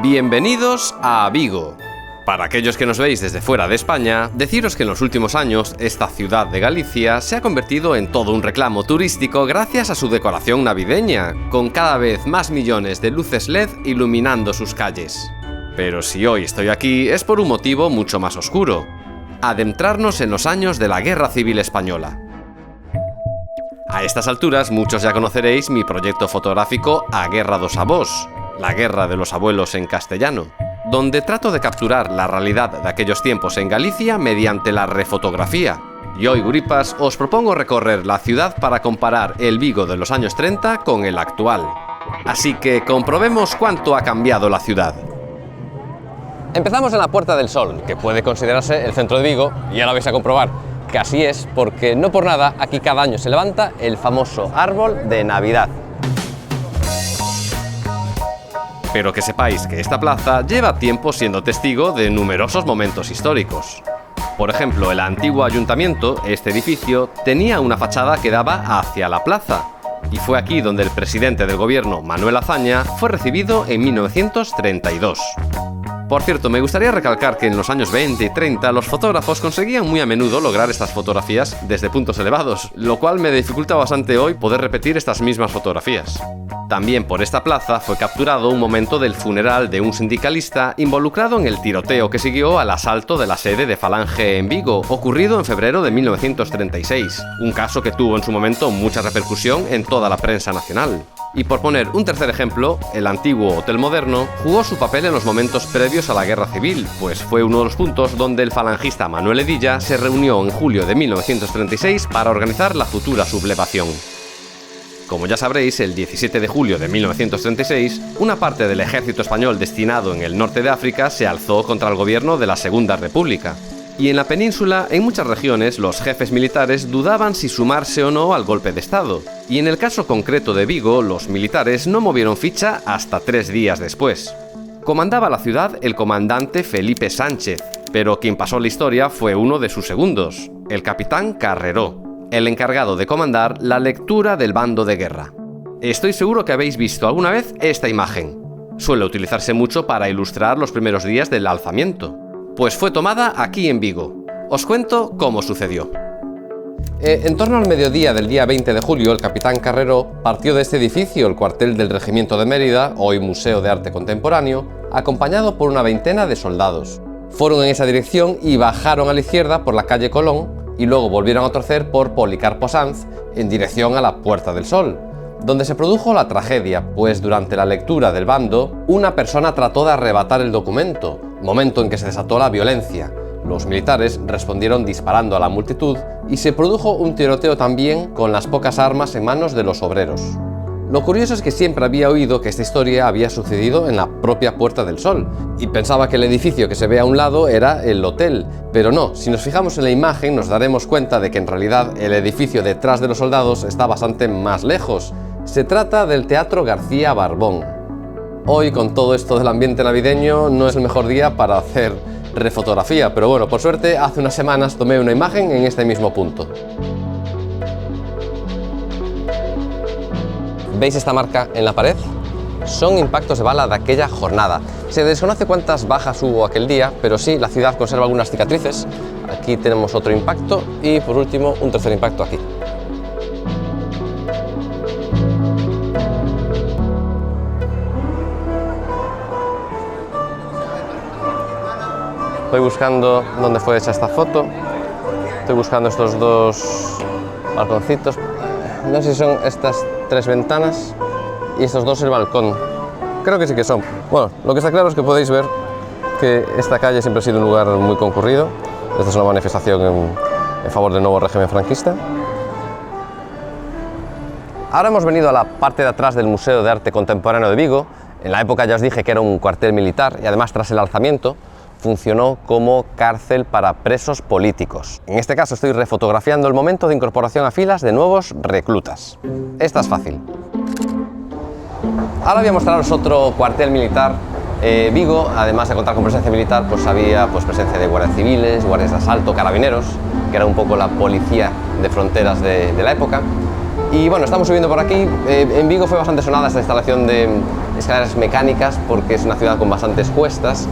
Bienvenidos a Vigo. Para aquellos que nos veis desde fuera de España, deciros que en los últimos años esta ciudad de Galicia se ha convertido en todo un reclamo turístico gracias a su decoración navideña, con cada vez más millones de luces LED iluminando sus calles. Pero si hoy estoy aquí es por un motivo mucho más oscuro: adentrarnos en los años de la Guerra Civil Española. A estas alturas muchos ya conoceréis mi proyecto fotográfico A Guerra dos Avós, la guerra de los abuelos en castellano, donde trato de capturar la realidad de aquellos tiempos en Galicia mediante la refotografía. Y hoy, guripas, os propongo recorrer la ciudad para comparar el Vigo de los años 30 con el actual. Así que comprobemos cuánto ha cambiado la ciudad. Empezamos en la Puerta del Sol, que puede considerarse el centro de Vigo, y ahora vais a comprobar que así es, porque no por nada aquí cada año se levanta el famoso árbol de Navidad. Pero que sepáis que esta plaza lleva tiempo siendo testigo de numerosos momentos históricos. Por ejemplo, el antiguo ayuntamiento, este edificio, tenía una fachada que daba hacia la plaza, y fue aquí donde el presidente del gobierno, Manuel Azaña, fue recibido en 1932. Por cierto, me gustaría recalcar que en los años 20 y 30 los fotógrafos conseguían muy a menudo lograr estas fotografías desde puntos elevados, lo cual me dificulta bastante hoy poder repetir estas mismas fotografías. También por esta plaza fue capturado un momento del funeral de un sindicalista involucrado en el tiroteo que siguió al asalto de la sede de Falange en Vigo, ocurrido en febrero de 1936, un caso que tuvo en su momento mucha repercusión en toda la prensa nacional. Y por poner un tercer ejemplo, el antiguo Hotel Moderno jugó su papel en los momentos previos a la Guerra Civil, pues fue uno de los puntos donde el falangista Manuel Hedilla se reunió en julio de 1936 para organizar la futura sublevación. Como ya sabréis, el 17 de julio de 1936, una parte del ejército español destinado en el norte de África se alzó contra el gobierno de la Segunda República. Y en la península, en muchas regiones, los jefes militares dudaban si sumarse o no al golpe de Estado. Y en el caso concreto de Vigo, los militares no movieron ficha hasta 3 días después. Comandaba la ciudad el comandante Felipe Sánchez, pero quien pasó la historia fue uno de sus segundos, el capitán Carreró, el encargado de comandar la lectura del bando de guerra. Estoy seguro que habéis visto alguna vez esta imagen. Suele utilizarse mucho para ilustrar los primeros días del alzamiento. Pues fue tomada aquí en Vigo. Os cuento cómo sucedió. En torno al mediodía del día 20 de julio, el capitán Carreró partió de este edificio, el cuartel del Regimiento de Mérida, hoy Museo de Arte Contemporáneo, acompañado por una veintena de soldados. Fueron en esa dirección y bajaron a la izquierda por la calle Colón y luego volvieron a torcer por Policarpo Sanz en dirección a la Puerta del Sol, donde se produjo la tragedia, pues durante la lectura del bando, una persona trató de arrebatar el documento, momento en que se desató la violencia. Los militares respondieron disparando a la multitud y se produjo un tiroteo también con las pocas armas en manos de los obreros. Lo curioso es que siempre había oído que esta historia había sucedido en la propia Puerta del Sol y pensaba que el edificio que se ve a un lado era el hotel, pero no, si nos fijamos en la imagen nos daremos cuenta de que en realidad el edificio detrás de los soldados está bastante más lejos. Se trata del Teatro García Barbón. Hoy, con todo esto del ambiente navideño, no es el mejor día para hacer refotografía, pero bueno, por suerte, hace unas semanas tomé una imagen en este mismo punto. ¿Veis esta marca en la pared? Son impactos de bala de aquella jornada. Se desconoce cuántas bajas hubo aquel día, pero sí, la ciudad conserva algunas cicatrices. Aquí tenemos otro impacto y, por último, un tercer impacto aquí. Estoy buscando dónde fue hecha esta foto. Estoy buscando estos dos balconcitos. No sé si son estas 3 ventanas y estos 2 el balcón. Creo que sí que son. Bueno, lo que está claro es que podéis ver que esta calle siempre ha sido un lugar muy concurrido. Esta es una manifestación en favor del nuevo régimen franquista. Ahora hemos venido a la parte de atrás del Museo de Arte Contemporáneo de Vigo. En la época ya os dije que era un cuartel militar y además tras el alzamiento funcionó como cárcel para presos políticos. En este caso estoy refotografiando el momento de incorporación a filas de nuevos reclutas. Esta es fácil. Ahora voy a mostraros otro cuartel militar. Vigo, además de contar con presencia militar, pues había presencia de guardias civiles, guardias de asalto, carabineros, que era un poco la policía de fronteras de la época. Y bueno, estamos subiendo por aquí. En Vigo fue bastante sonada esta instalación de escaleras mecánicas porque es una ciudad con bastantes cuestas,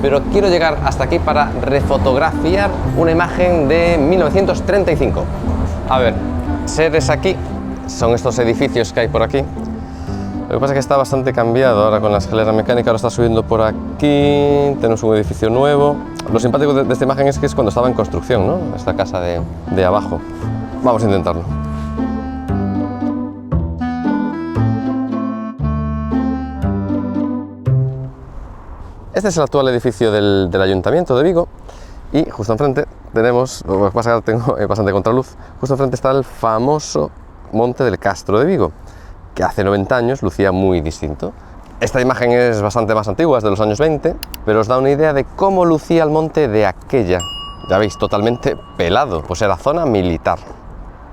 pero quiero llegar hasta aquí para refotografiar una imagen de 1935. A ver, seres aquí, son estos edificios que hay por aquí. Lo que pasa es que está bastante cambiado ahora con la escalera mecánica, ahora está subiendo por aquí, tenemos un edificio nuevo. Lo simpático de esta imagen es que es cuando estaba en construcción, ¿no? Esta casa de abajo. Vamos a intentarlo. Este es el actual edificio del Ayuntamiento de Vigo y justo enfrente tenemos, lo que pasa es que tengo bastante contraluz, justo enfrente está el famoso Monte del Castro de Vigo, que hace 90 años lucía muy distinto. Esta imagen es bastante más antigua, es de los años 20, pero os da una idea de cómo lucía el monte de aquella. Ya veis, totalmente pelado, pues era zona militar.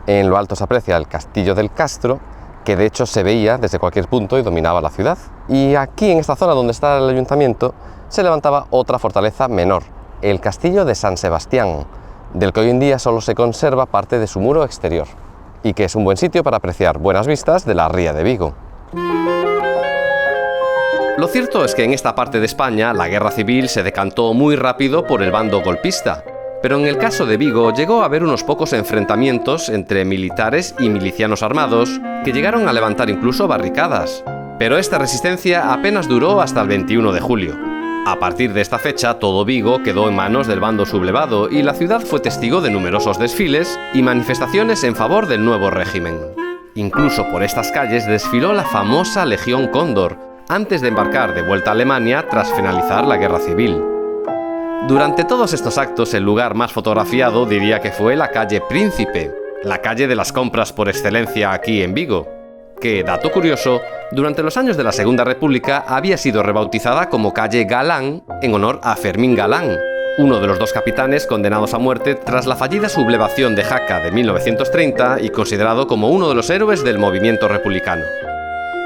En lo alto se aprecia el Castillo del Castro, que de hecho se veía desde cualquier punto y dominaba la ciudad. Y aquí, en esta zona donde está el ayuntamiento, se levantaba otra fortaleza menor, el Castillo de San Sebastián, del que hoy en día solo se conserva parte de su muro exterior, y que es un buen sitio para apreciar buenas vistas de la ría de Vigo. Lo cierto es que en esta parte de España la guerra civil se decantó muy rápido por el bando golpista, pero en el caso de Vigo llegó a haber unos pocos enfrentamientos entre militares y milicianos armados que llegaron a levantar incluso barricadas, pero esta resistencia apenas duró hasta el 21 de julio. A partir de esta fecha todo Vigo quedó en manos del bando sublevado y la ciudad fue testigo de numerosos desfiles y manifestaciones en favor del nuevo régimen. Incluso por estas calles desfiló la famosa Legión Cóndor, antes de embarcar de vuelta a Alemania tras finalizar la guerra civil. Durante todos estos actos, el lugar más fotografiado diría que fue la calle Príncipe, la calle de las compras por excelencia aquí en Vigo, que, dato curioso, durante los años de la Segunda República había sido rebautizada como calle Galán en honor a Fermín Galán, uno de los dos capitanes condenados a muerte tras la fallida sublevación de Jaca de 1930 y considerado como uno de los héroes del movimiento republicano.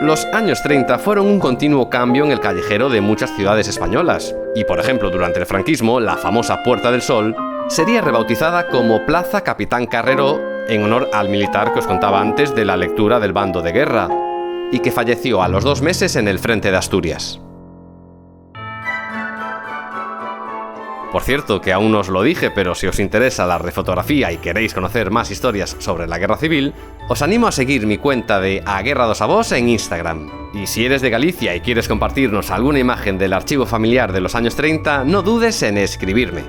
Los años 30 fueron un continuo cambio en el callejero de muchas ciudades españolas, y por ejemplo durante el franquismo la famosa Puerta del Sol sería rebautizada como Plaza Capitán Carreró en honor al militar que os contaba antes de la lectura del bando de guerra, y que falleció a los 2 meses en el frente de Asturias. Por cierto, que aún no os lo dije, pero si os interesa la refotografía y queréis conocer más historias sobre la Guerra Civil, os animo a seguir mi cuenta de A Guerra dos Avós en Instagram. Y si eres de Galicia y quieres compartirnos alguna imagen del archivo familiar de los años 30, no dudes en escribirme.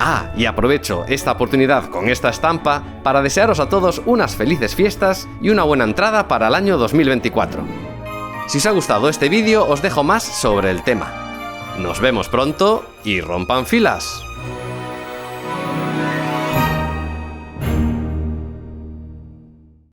Ah, y aprovecho esta oportunidad con esta estampa para desearos a todos unas felices fiestas y una buena entrada para el año 2024. Si os ha gustado este vídeo, os dejo más sobre el tema. Nos vemos pronto y rompan filas.